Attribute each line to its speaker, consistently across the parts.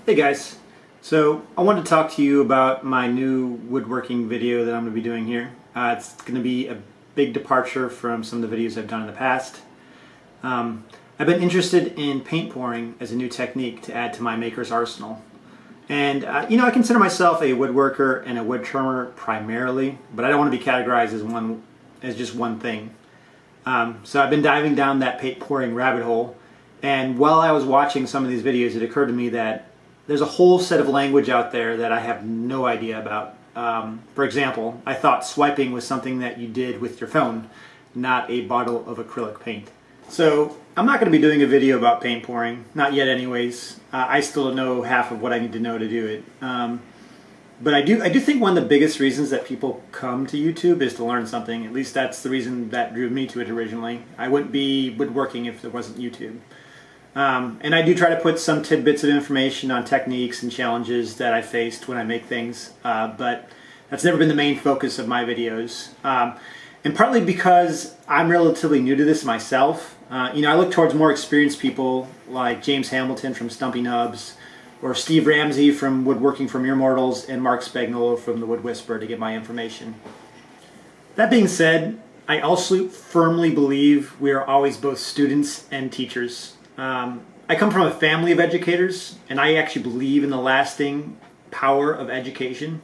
Speaker 1: Hey guys, so I wanted to talk to you about my new woodworking video that I'm going to be doing here. It's going to be a big departure from some of the videos I've done in the past. I've been interested in paint pouring as a new technique to add to my maker's arsenal. And I consider myself a woodworker and a wood trimmer primarily, but I don't want to be categorized as just one thing. So I've been diving down that paint pouring rabbit hole, and while I was watching some of these videos, it occurred to me that there's a whole set of language out there that I have no idea about. For example, I thought swiping was something that you did with your phone, not a bottle of acrylic paint. So I'm not going to be doing a video about paint pouring, not yet anyways. I still don't know half of what I need to know to do it. But I do think one of the biggest reasons that people come to YouTube is to learn something. At least that's the reason that drew me to it originally. I wouldn't be woodworking if there wasn't YouTube. And I do try to put some tidbits of information on techniques and challenges that I faced when I make things, but that's never been the main focus of my videos. And partly because I'm relatively new to this myself. I look towards more experienced people like James Hamilton from Stumpy Nubs, or Steve Ramsey from Woodworking for Mere Mortals, and Mark Spagnuolo from The Wood Whisperer to get my information. That being said, I also firmly believe we are always both students and teachers. I come from a family of educators, and I actually believe in the lasting power of education.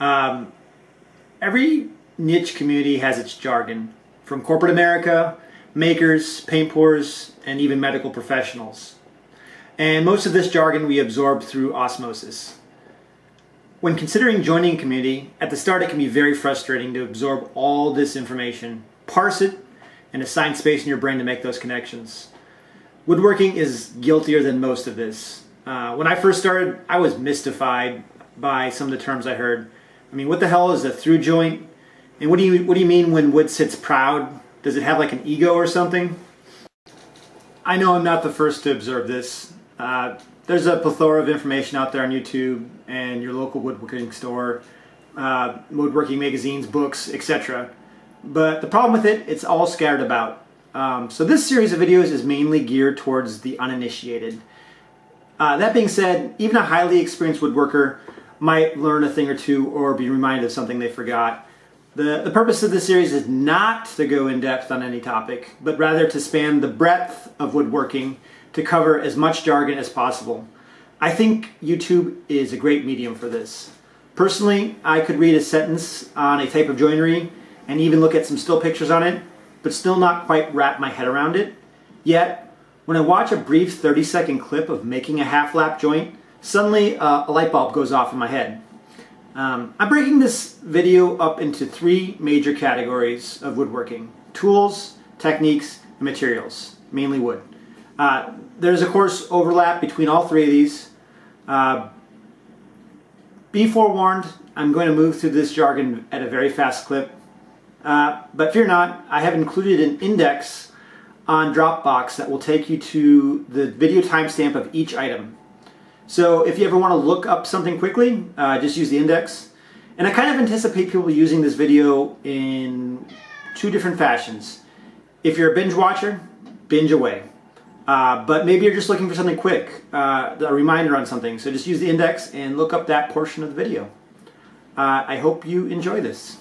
Speaker 1: Every niche community has its jargon, from corporate America, makers, paint pourers, and even medical professionals. And most of this jargon we absorb through osmosis. When considering joining a community, at the start it can be very frustrating to absorb all this information, parse it, and assign space in your brain to make those connections. Woodworking is guiltier than most of this. When I first started, I was mystified by some of the terms I heard. I mean, what the hell is a through joint? And what do you mean when wood sits proud? Does it have like an ego or something? I know I'm not the first to observe this. There's a plethora of information out there on YouTube and your local woodworking store, woodworking magazines, books, etc. But the problem with it, it's all scattered about. So this series of videos is mainly geared towards the uninitiated. That being said, even a highly experienced woodworker might learn a thing or two or be reminded of something they forgot. The purpose of this series is not to go in depth on any topic, but rather to span the breadth of woodworking to cover as much jargon as possible. I think YouTube is a great medium for this. Personally, I could read a sentence on a type of joinery and even look at some still pictures on it, but still not quite wrap my head around it. Yet, when I watch a brief 30-second clip of making a half-lap joint, suddenly a light bulb goes off in my head. I'm breaking this video up into three major categories of woodworking: tools, techniques, and materials, mainly wood. There's of course overlap between all three of these. Be forewarned, I'm going to move through this jargon at a very fast clip. But fear not, I have included an index on Dropbox that will take you to the video timestamp of each item. So if you ever want to look up something quickly, just use the index. And I kind of anticipate people using this video in two different fashions. If you're a binge watcher, binge away. But maybe you're just looking for something quick, a reminder on something. So just use the index and look up that portion of the video. I hope you enjoy this.